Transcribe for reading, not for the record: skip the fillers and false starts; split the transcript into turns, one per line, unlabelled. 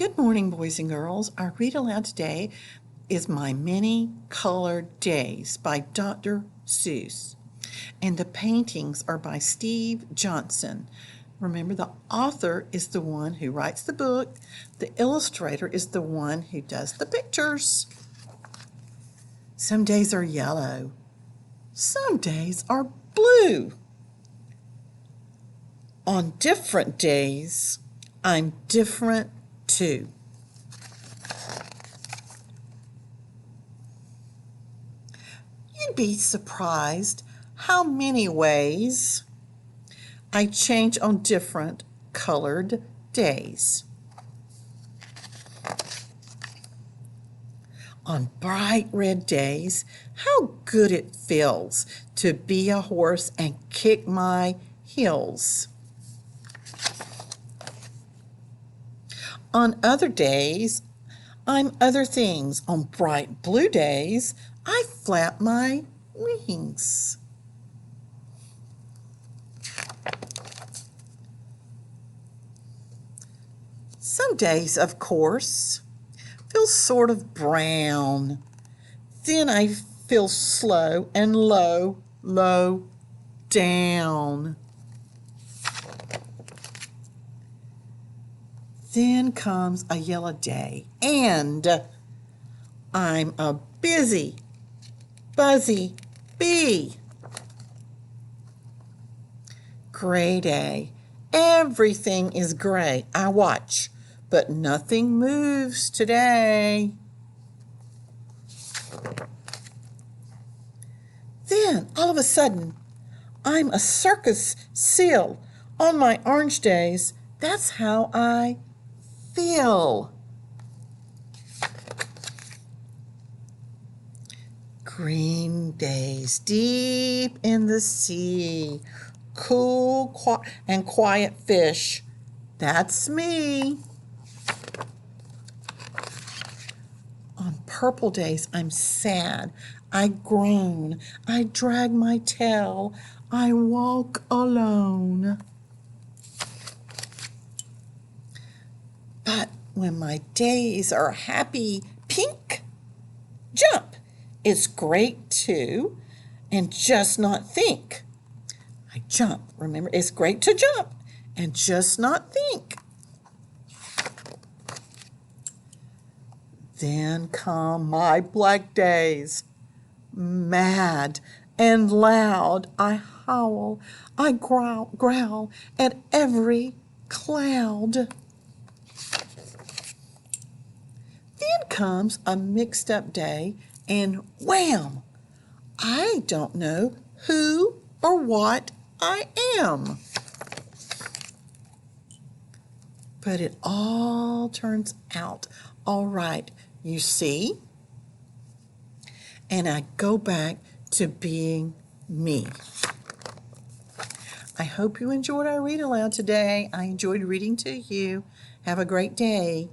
Good morning, boys and girls. Our read aloud today is My Many Colored Days by Dr. Seuss. And the paintings are by Steve Johnson. Remember, the author is the one who writes the book. The illustrator is the one who does the pictures. Some days are yellow. Some days are blue. On different days, I'm different too. You'd be surprised how many ways I change on different colored days. On bright red days, how good it feels to be a horse and kick my heels. On other days, I'm other things. On bright blue days, I flap my wings. Some days, of course, feel sort of brown. Then I feel slow and low down. Then comes a yellow day, and I'm a busy, buzzy bee. Gray day, everything is gray. I watch, but nothing moves today. Then, all of a sudden, I'm a circus seal. On my orange days, that's how I feel. Green days deep in the sea, cool and quiet fish. That's me. On purple days, I'm sad. I groan. I drag my tail. I walk alone. But when my days are happy pink, jump. It's great too, and just not think. I jump. Remember, it's great to jump and just not think. Then come my black days. Mad and loud, I howl. I growl at every cloud. Then comes a mixed up day, and wham! I don't know who or what I am. But it all turns out all right, you see? And I go back to being me. I hope you enjoyed our read aloud today. I enjoyed reading to you. Have a great day.